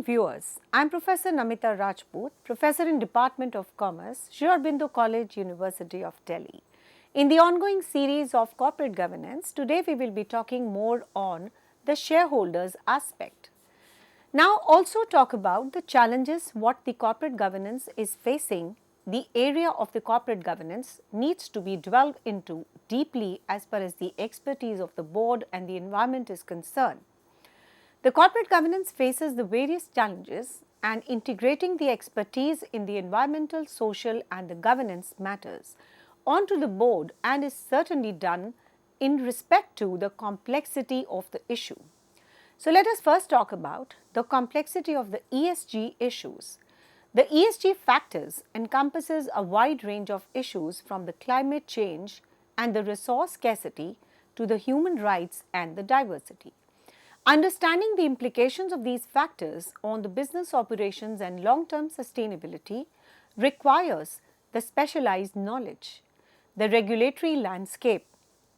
viewers, I am Professor Namita Rajput, Professor in Department of Commerce, Sri Aurobindo College, University of Delhi. In the ongoing series of corporate governance, today we will be talking more on the shareholders aspect. Now also talk about the challenges what the corporate governance is facing. The area of the corporate governance needs to be delved into deeply as far as the expertise of the board and the environment is concerned. The corporate governance faces the various challenges and integrating the expertise in the environmental, social and the governance matters onto the board and is certainly done in respect to the complexity of the issue. So, let us first talk about the complexity of the ESG issues. The ESG factors encompasses a wide range of issues from the climate change and the resource scarcity to the human rights and the diversity. Understanding the implications of these factors on the business operations and long-term sustainability requires the specialized knowledge. The regulatory landscape.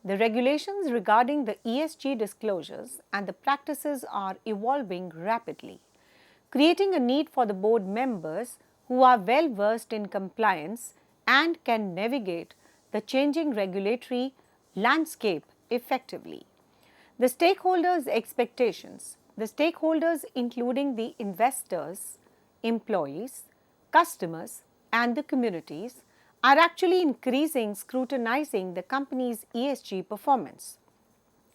The regulations regarding the ESG disclosures and the practices are evolving rapidly, creating a need for the board members who are well versed in compliance and can navigate the changing regulatory landscape effectively. The stakeholders' expectations. The stakeholders including the investors, employees, customers and the communities are actually scrutinizing the company's ESG performance.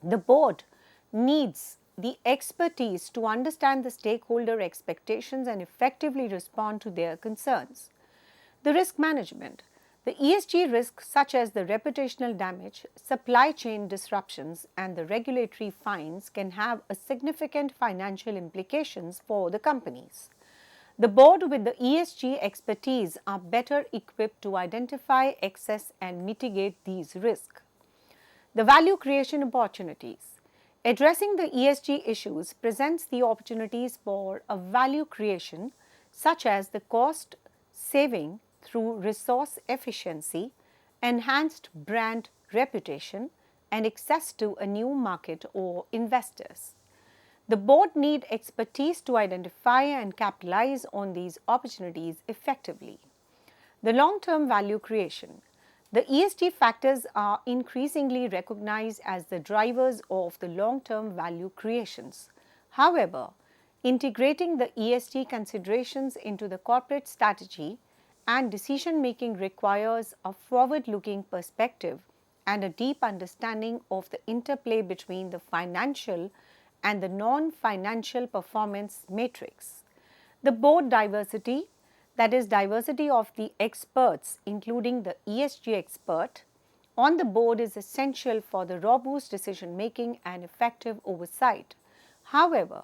The board needs the expertise to understand the stakeholder expectations and effectively respond to their concerns. The risk management. The ESG risks such as the reputational damage, supply chain disruptions and the regulatory fines can have a significant financial implications for the companies. The board with the ESG expertise are better equipped to identify, assess and mitigate these risks. The value creation opportunities. Addressing the ESG issues presents the opportunities for a value creation such as the cost saving through resource efficiency, enhanced brand reputation and access to a new market or investors. The board need expertise to identify and capitalize on these opportunities effectively. The long-term value creation. The ESG factors are increasingly recognized as the drivers of the long-term value creations. However, integrating the ESG considerations into the corporate strategy and decision-making requires a forward-looking perspective and a deep understanding of the interplay between the financial and the non-financial performance matrix. The board diversity, that is diversity of the experts including the ESG expert on the board is essential for the robust decision-making and effective oversight. However,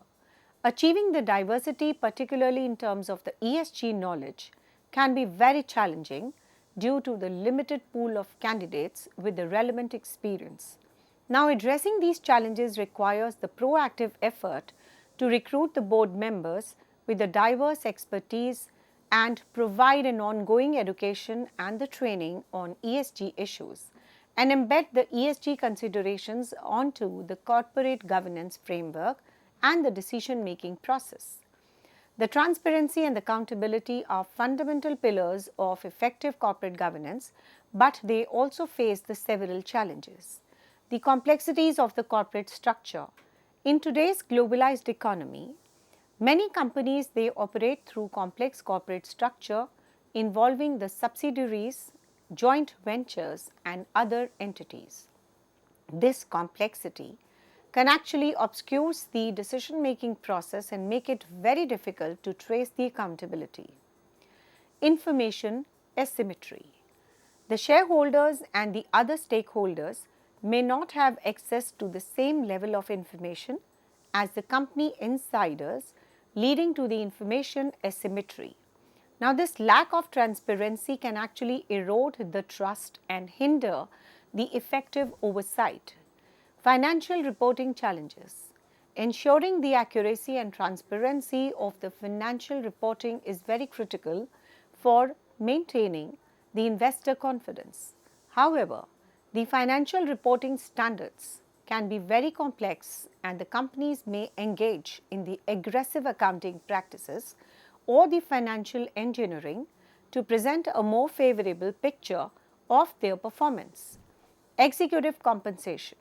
achieving the diversity particularly in terms of the ESG knowledge can be very challenging due to the limited pool of candidates with the relevant experience. Now, addressing these challenges requires the proactive effort to recruit the board members with the diverse expertise and provide an ongoing education and the training on ESG issues and embed the ESG considerations onto the corporate governance framework and the decision-making process. The transparency and accountability are fundamental pillars of effective corporate governance, but they also face the several challenges. The complexities of the corporate structure. In today's globalized economy, many companies they operate through complex corporate structure involving the subsidiaries, joint ventures and other entities. This complexity can actually obscure the decision-making process and make it very difficult to trace the accountability. Information asymmetry. The shareholders and the other stakeholders may not have access to the same level of information as the company insiders, leading to the information asymmetry. Now, this lack of transparency can actually erode the trust and hinder the effective oversight. Financial reporting challenges. Ensuring the accuracy and transparency of the financial reporting is very critical for maintaining the investor confidence. However, the financial reporting standards can be very complex and the companies may engage in the aggressive accounting practices or the financial engineering to present a more favorable picture of their performance. Executive compensation.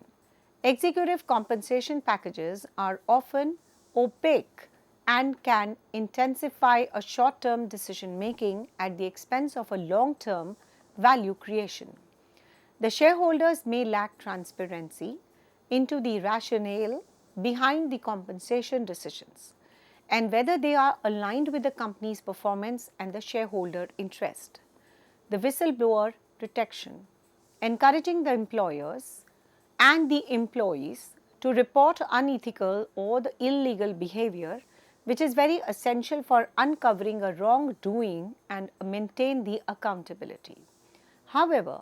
Executive compensation packages are often opaque and can intensify a short-term decision making at the expense of a long-term value creation. The shareholders may lack transparency into the rationale behind the compensation decisions and whether they are aligned with the company's performance and the shareholder interest. The whistleblower protection, encouraging the employers and the employees to report unethical or the illegal behavior, which is very essential for uncovering a wrongdoing and maintain the accountability. However,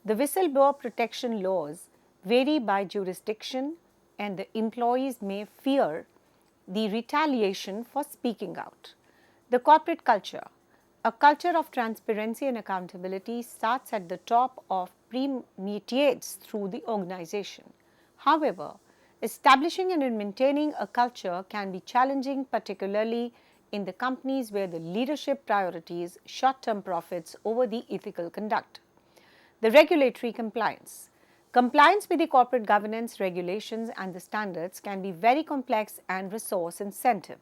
the whistleblower protection laws vary by jurisdiction and the employees may fear the retaliation for speaking out. The corporate culture. A culture of transparency and accountability starts at the top of permeates through the organization. However, establishing and maintaining a culture can be challenging, particularly in the companies where the leadership priorities short-term profits over the ethical conduct. The regulatory compliance. Compliance with the corporate governance regulations and the standards can be very complex and resource intensive.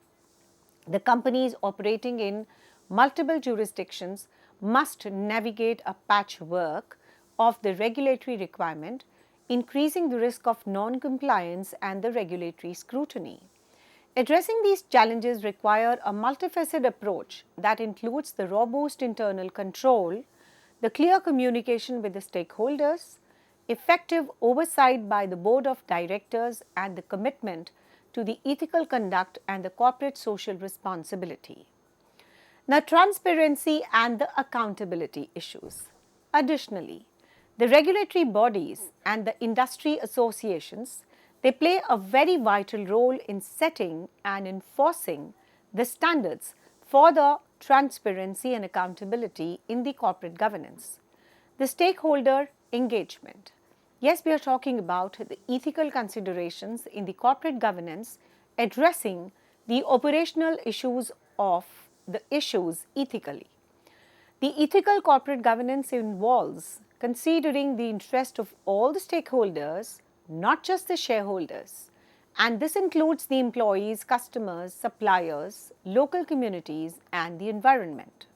The companies operating in multiple jurisdictions must navigate a patchwork of the regulatory requirement, increasing the risk of non-compliance and the regulatory scrutiny. Addressing these challenges require a multifaceted approach that includes the robust internal control, the clear communication with the stakeholders, effective oversight by the board of directors, and the commitment to the ethical conduct and the corporate social responsibility. Now, transparency and the accountability issues. Additionally, the regulatory bodies and the industry associations, they play a very vital role in setting and enforcing the standards for the transparency and accountability in the corporate governance. The stakeholder engagement. Yes, we are talking about the ethical considerations in the corporate governance addressing the operational issues of the issues ethically. The ethical corporate governance involves considering the interest of all the stakeholders, not just the shareholders, and this includes the employees, customers, suppliers, local communities, and the environment.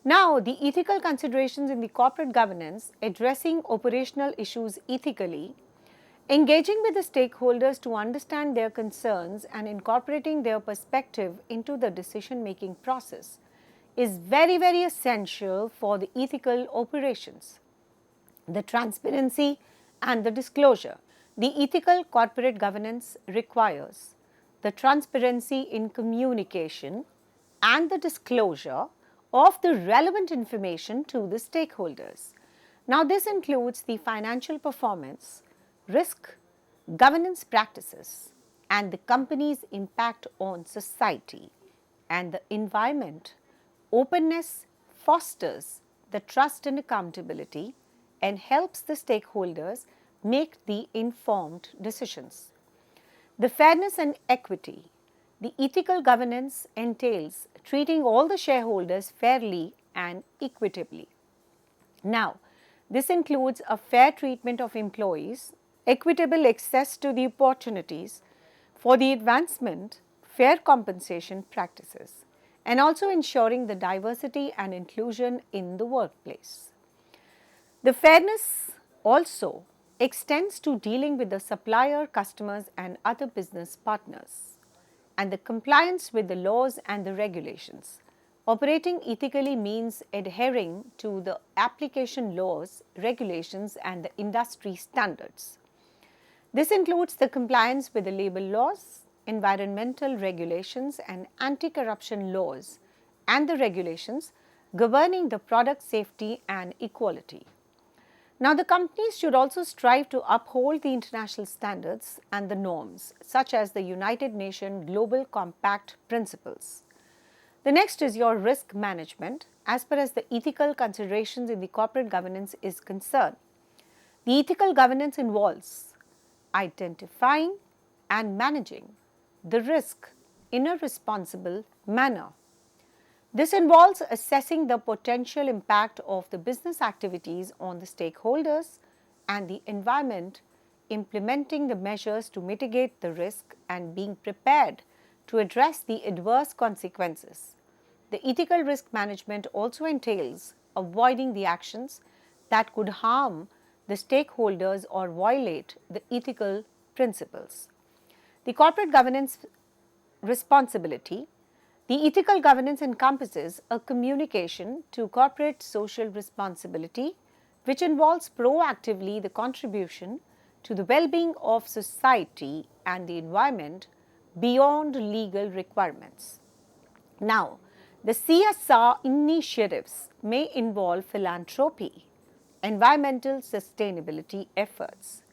Now, the ethical considerations in the corporate governance addressing operational issues ethically, engaging with the stakeholders to understand their concerns and incorporating their perspective into the decision-making process is very, very essential for the ethical operations. The transparency and the disclosure. The ethical corporate governance requires the transparency in communication and the disclosure of the relevant information to the stakeholders. Now, this includes the financial performance, risk, governance practices, and the company's impact on society and the environment. Openness fosters the trust and accountability and helps the stakeholders make the informed decisions. The fairness and equity. The ethical governance entails treating all the shareholders fairly and equitably. Now, this includes a fair treatment of employees, equitable access to the opportunities for the advancement, fair compensation practices, and also ensuring the diversity and inclusion in the workplace. The fairness also extends to dealing with the supplier, customers, and other business partners, and the compliance with the laws and the regulations. Operating ethically means adhering to the application laws, regulations, and the industry standards. This includes the compliance with the labor laws, environmental regulations, and anti-corruption laws, and the regulations governing the product safety and equality. Now, the companies should also strive to uphold the international standards and the norms, such as the United Nations Global Compact principles. The next is your risk management as far as the ethical considerations in the corporate governance is concerned. The ethical governance involves identifying and managing the risk in a responsible manner. This involves assessing the potential impact of the business activities on the stakeholders and the environment, implementing the measures to mitigate the risk, and being prepared to address the adverse consequences. The ethical risk management also entails avoiding the actions that could harm the stakeholders or violate the ethical principles. The corporate governance responsibility. The ethical governance encompasses a communication to corporate social responsibility, which involves proactively the contribution to the well-being of society and the environment beyond legal requirements. Now, the CSR initiatives may involve philanthropy, environmental sustainability efforts,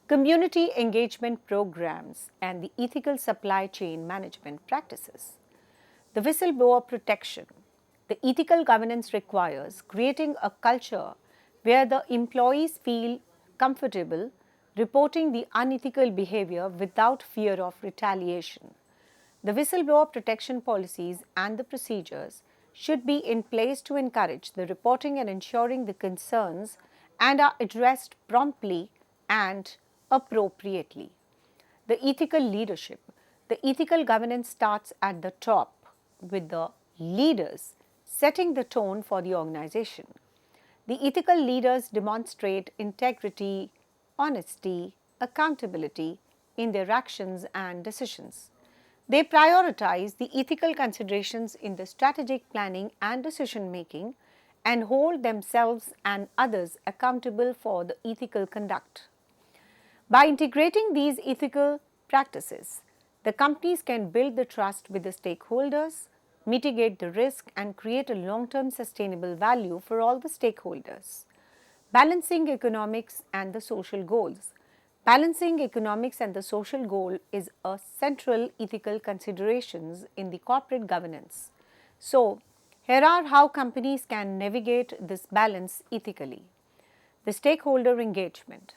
community engagement programs, and the ethical supply chain management practices. The whistleblower protection. The ethical governance requires creating a culture where the employees feel comfortable reporting the unethical behavior without fear of retaliation. The whistleblower protection policies and the procedures should be in place to encourage the reporting and ensuring the concerns and are addressed promptly and appropriately. The ethical leadership. The ethical governance starts at the top with the leaders setting the tone for the organization. The ethical leaders demonstrate integrity, honesty, accountability in their actions and decisions. They prioritize the ethical considerations in the strategic planning and decision making and hold themselves and others accountable for the ethical conduct. By integrating these ethical practices, the companies can build the trust with the stakeholders, mitigate the risk, and create a long-term sustainable value for all the stakeholders. Balancing economics and the social goals. Balancing economics and the social goal is a central ethical considerations in the corporate governance. So, here are how companies can navigate this balance ethically. The stakeholder engagement.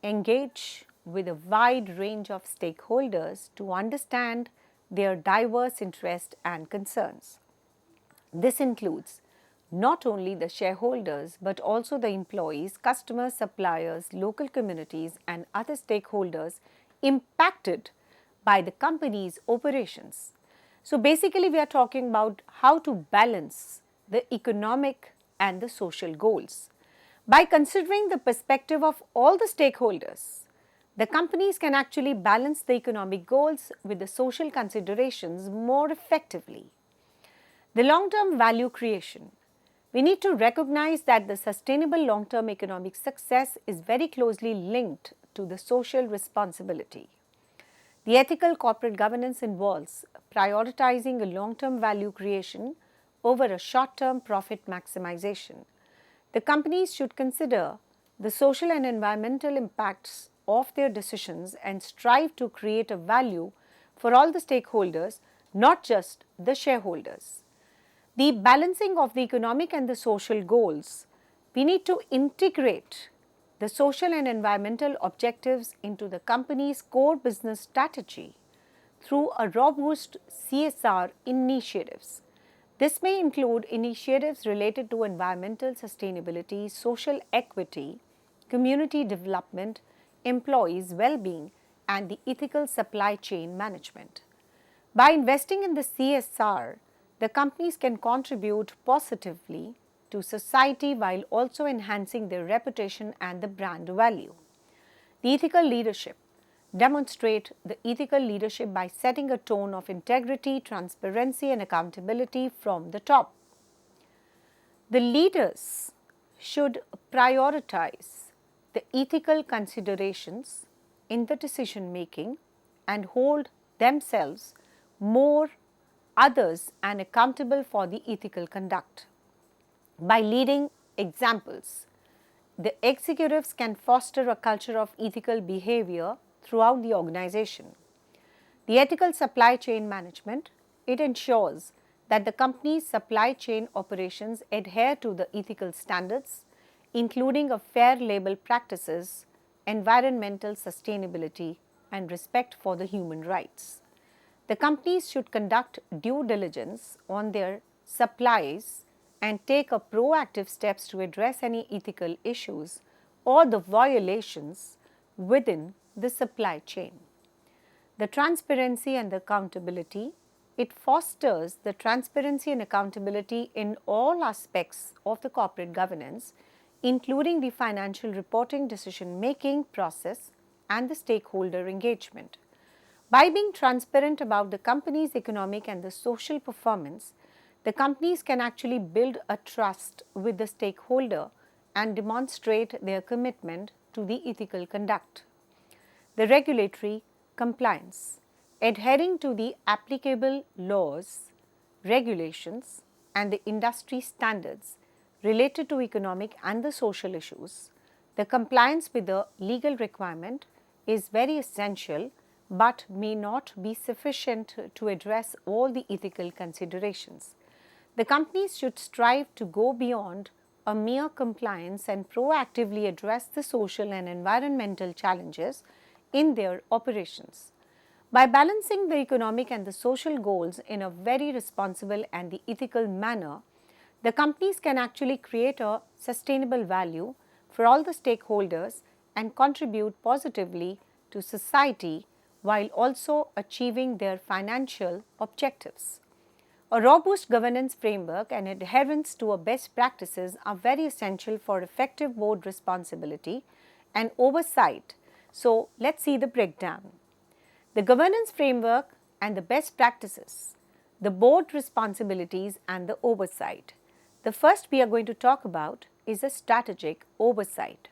Engage with a wide range of stakeholders to understand their diverse interests and concerns. This includes not only the shareholders but also the employees, customers, suppliers, local communities, and other stakeholders impacted by the company's operations. So, basically, we are talking about how to balance the economic and the social goals. By considering the perspective of all the stakeholders, the companies can actually balance the economic goals with the social considerations more effectively. The long-term value creation. We need to recognize that the sustainable long-term economic success is very closely linked to the social responsibility. The ethical corporate governance involves prioritizing a long-term value creation over a short-term profit maximization. The companies should consider the social and environmental impacts of their decisions and strive to create a value for all the stakeholders, not just the shareholders. The balancing of the economic and the social goals. We need to integrate the social and environmental objectives into the company's core business strategy through a robust CSR initiatives. This may include initiatives related to environmental sustainability, social equity, community development, employees' well-being, and the ethical supply chain management. By investing in the CSR, the companies can contribute positively to society while also enhancing their reputation and the brand value. The ethical leadership. Demonstrate the ethical leadership by setting a tone of integrity, transparency, and accountability from the top. The leaders should prioritize the ethical considerations in the decision making and hold themselves more others and accountable for the ethical conduct. By leading examples, the executives can foster a culture of ethical behavior throughout the organization. The ethical supply chain management, it ensures that the company's supply chain operations adhere to the ethical standards, including a fair labor practices, environmental sustainability, and respect for the human rights. The companies should conduct due diligence on their supplies and take a proactive steps to address any ethical issues or the violations within the supply chain. The transparency and the accountability. It fosters the transparency and accountability in all aspects of the corporate governance, including the financial reporting, decision-making process, and the stakeholder engagement. By being transparent about the company's economic and the social performance, the companies can actually build a trust with the stakeholder and demonstrate their commitment to the ethical conduct. The regulatory compliance. Adhering to the applicable laws, regulations, and the industry standards related to economic and the social issues, the compliance with the legal requirement is very essential but may not be sufficient to address all the ethical considerations. The companies should strive to go beyond a mere compliance and proactively address the social and environmental challenges in their operations. By balancing the economic and the social goals in a very responsible and the ethical manner, the companies can actually create a sustainable value for all the stakeholders and contribute positively to society while also achieving their financial objectives. A robust governance framework and adherence to best practices are very essential for effective board responsibility and oversight. So, let's see the breakdown. The governance framework and the best practices, the board responsibilities and the oversight. The first we are going to talk about is a strategic oversight.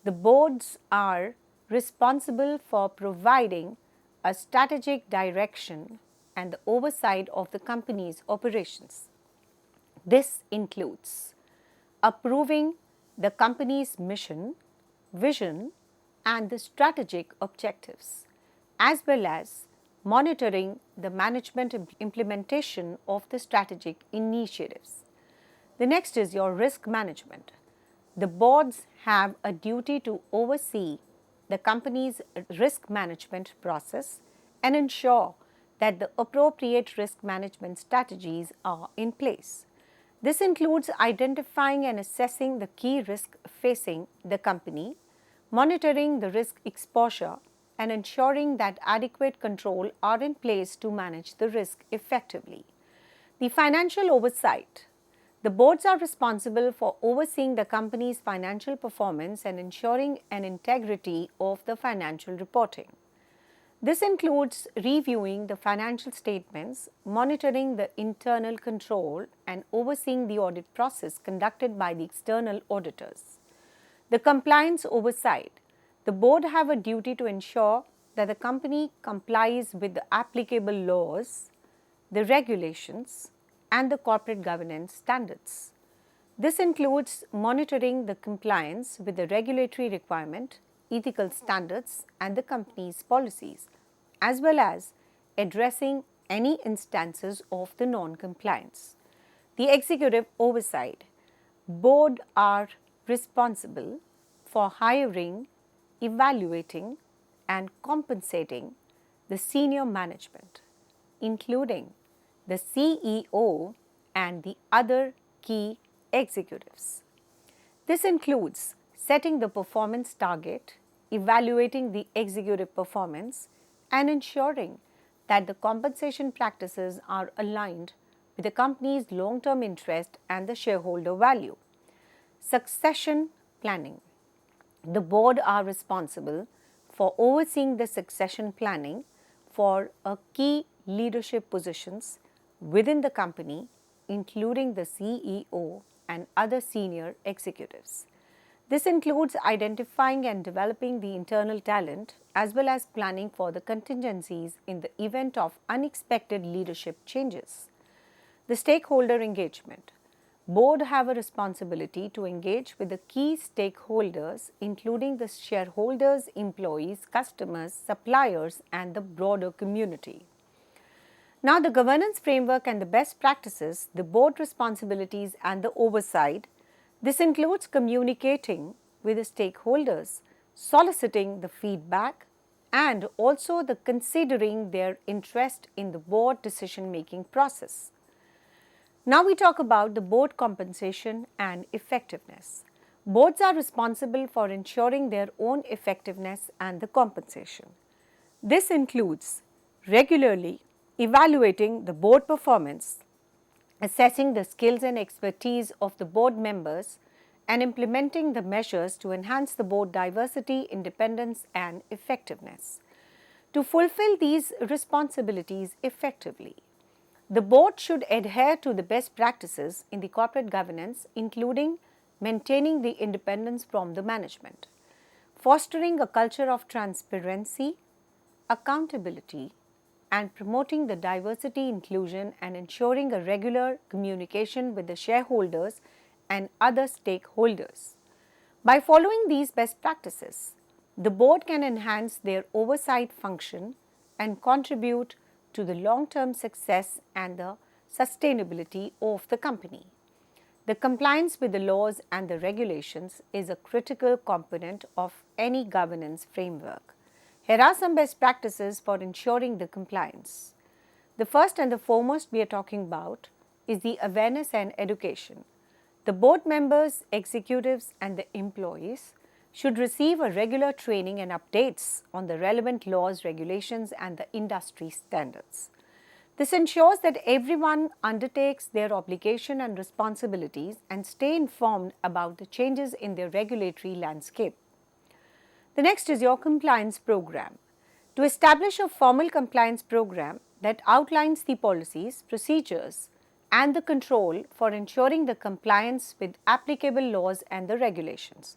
The boards are responsible for providing a strategic direction and the oversight of the company's operations. This includes approving the company's mission, vision, and the strategic objectives, as well as monitoring the management implementation of the strategic initiatives. The next is your risk management. The boards have a duty to oversee the company's risk management process and ensure that the appropriate risk management strategies are in place. This includes identifying and assessing the key risks facing the company, monitoring the risk exposure, and ensuring that adequate control are in place to manage the risk effectively. The financial oversight. The boards are responsible for overseeing the company's financial performance and ensuring an integrity of the financial reporting. This includes reviewing the financial statements, monitoring the internal control, and overseeing the audit process conducted by the external auditors. The compliance oversight. The board have a duty to ensure that the company complies with the applicable laws, the regulations, and the corporate governance standards. This includes monitoring the compliance with the regulatory requirement, ethical standards, and the company's policies, as well as addressing any instances of the non-compliance. The executive oversight. Board are responsible for hiring, evaluating, and compensating the senior management, including the CEO and the other key executives. This includes setting the performance target, evaluating the executive performance, and ensuring that the compensation practices are aligned with the company's long-term interest and the shareholder value. Succession planning. The board are responsible for overseeing the succession planning for key leadership positions within the company, including the CEO and other senior executives. This includes identifying and developing the internal talent as well as planning for the contingencies in the event of unexpected leadership changes. The stakeholder engagement. Board have a responsibility to engage with the key stakeholders, including the shareholders, employees, customers, suppliers, and the broader community. Now, the governance framework and the best practices, the board responsibilities and the oversight. This includes communicating with the stakeholders, soliciting the feedback, and also the considering their interest in the board decision-making process. Now we talk about the board compensation and effectiveness. Boards are responsible for ensuring their own effectiveness and the compensation. This includes regularly evaluating the board performance, assessing the skills and expertise of the board members, and implementing the measures to enhance the board diversity, independence, and effectiveness. To fulfill these responsibilities effectively, the board should adhere to the best practices in the corporate governance, including maintaining the independence from the management, fostering a culture of transparency, accountability, and promoting the diversity, inclusion, and ensuring a regular communication with the shareholders and other stakeholders. By following these best practices, the board can enhance their oversight function and contribute to the long-term success and the sustainability of the company. The compliance with the laws and the regulations is a critical component of any governance framework. Here are some best practices for ensuring the compliance. The first and the foremost we are talking about is the awareness and education. The board members, executives, and the employees should receive a regular training and updates on the relevant laws, regulations, and the industry standards. This ensures that everyone undertakes their obligation and responsibilities and stay informed about the changes in their regulatory landscape. The next is your compliance program. To establish a formal compliance program that outlines the policies, procedures, and the control for ensuring the compliance with applicable laws and the regulations.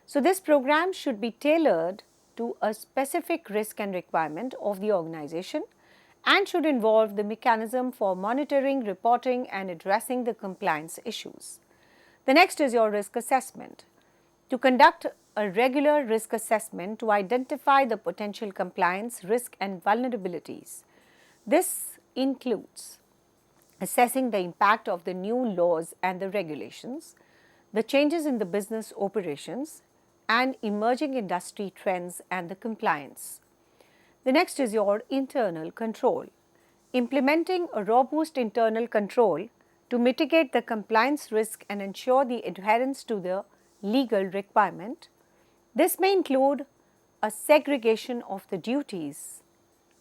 So, this program should be tailored to a specific risk and requirement of the organization and should involve the mechanism for monitoring, reporting, and addressing the compliance issues. The next is your risk assessment. To conduct a regular risk assessment to identify the potential compliance risk and vulnerabilities. This includes assessing the impact of the new laws and the regulations, the changes in the business operations, and emerging industry trends and the compliance. The next is your internal control. Implementing a robust internal control to mitigate the compliance risk and ensure the adherence to the legal requirement. This may include a segregation of the duties,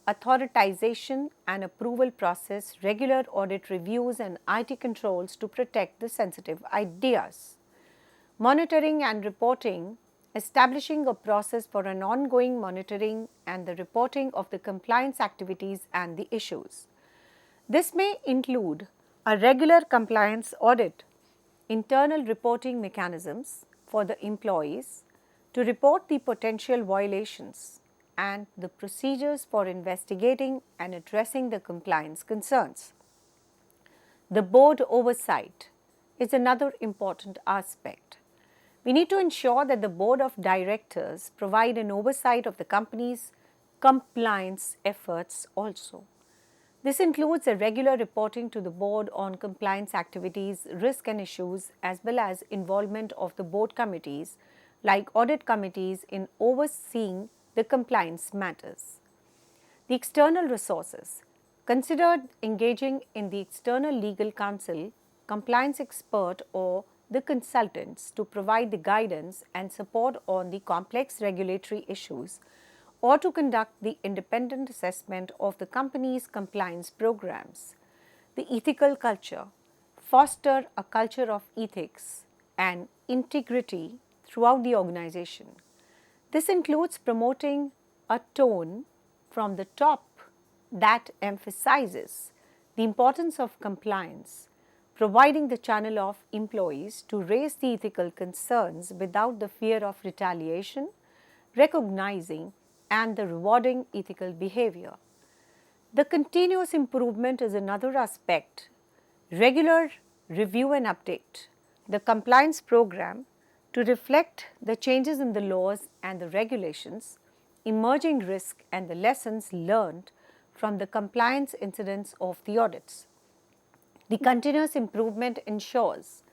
authorization and approval process, regular audit reviews, and IT controls to protect the sensitive ideas. Monitoring and reporting, establishing a process for an ongoing monitoring and the reporting of the compliance activities and the issues. This may include a regular compliance audit, internal reporting mechanisms for the employees to report the potential violations, and the procedures for investigating and addressing the compliance concerns. The board oversight is another important aspect. We need to ensure that the board of directors provide an oversight of the company's compliance efforts also. This includes a regular reporting to the board on compliance activities, risk and issues, as well as involvement of the board committees like audit committees in overseeing the compliance matters. The external resources. Consider engaging in the external legal counsel, compliance expert, or the consultants to provide the guidance and support on the complex regulatory issues, or to conduct the independent assessment of the company's compliance programs. The ethical culture. Foster a culture of ethics and integrity throughout the organization. This includes promoting a tone from the top that emphasizes the importance of compliance, providing the channel of employees to raise the ethical concerns without the fear of retaliation, recognizing and the rewarding ethical behavior. The continuous improvement is another aspect. Regular review and update the compliance program to reflect the changes in the laws and the regulations, emerging risk and the lessons learned from the compliance incidents of the audits. The continuous improvement ensures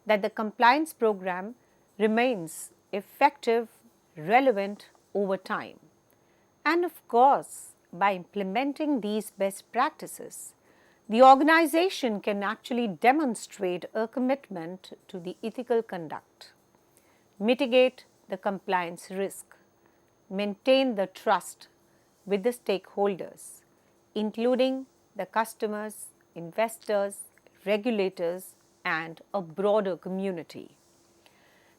that the compliance program remains effective, relevant over time. And of course, by implementing these best practices, the organization can actually demonstrate a commitment to the ethical conduct, mitigate the compliance risk, maintain the trust with the stakeholders, including the customers, investors, regulators, and a broader community.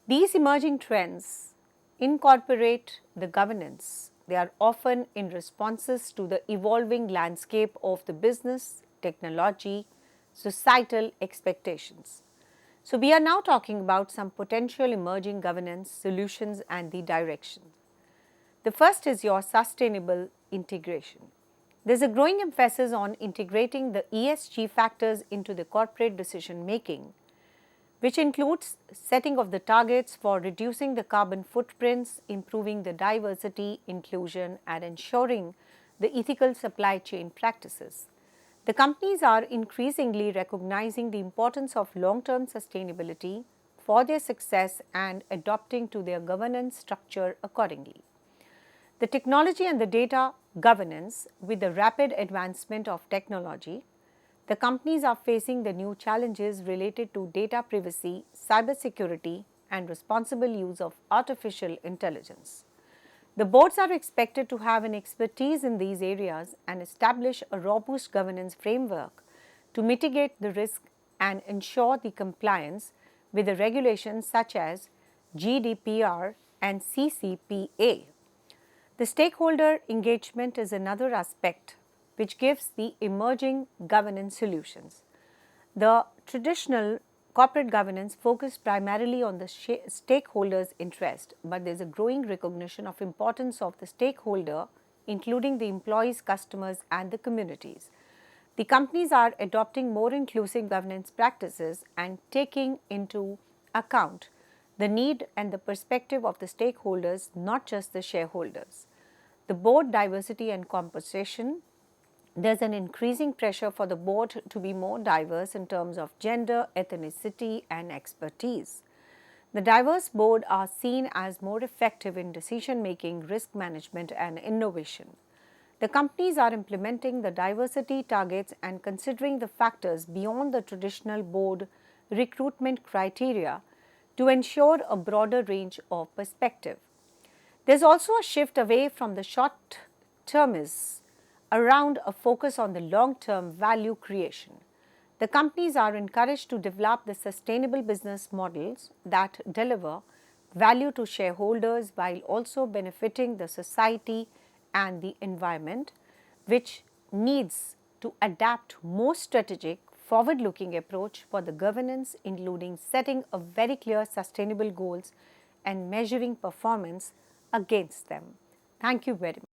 These emerging trends incorporate the governance. They are often in responses to the evolving landscape of the business, technology, societal expectations. So, we are now talking about some potential emerging governance solutions and the direction. The first is your sustainable integration. There is a growing emphasis on integrating the ESG factors into the corporate decision making, which includes setting of the targets for reducing the carbon footprints, improving the diversity, inclusion, and ensuring the ethical supply chain practices. The companies are increasingly recognizing the importance of long-term sustainability for their success and adopting to their governance structure accordingly. The technology and the data governance. With the rapid advancement of technology, the companies are facing the new challenges related to data privacy, cybersecurity, and responsible use of artificial intelligence. The boards are expected to have an expertise in these areas and establish a robust governance framework to mitigate the risk and ensure the compliance with the regulations such as GDPR and CCPA. The stakeholder engagement is another aspect which gives the emerging governance solutions. The traditional corporate governance focused primarily on the stakeholders' interest, but there is a growing recognition of importance of the stakeholder, including the employees, customers, and the communities. The companies are adopting more inclusive governance practices and taking into account the need and the perspective of the stakeholders, not just the shareholders. The board diversity and composition. There is an increasing pressure for the board to be more diverse in terms of gender, ethnicity, and expertise. The diverse board are seen as more effective in decision making, risk management, and innovation. The companies are implementing the diversity targets and considering the factors beyond the traditional board recruitment criteria to ensure a broader range of perspective. There is also a shift away from the short termism around a focus on the long-term value creation. The companies are encouraged to develop the sustainable business models that deliver value to shareholders while also benefiting the society and the environment, which needs to adapt more strategic, forward-looking approach for the governance, including setting a very clear sustainable goals and measuring performance against them. Thank you very much.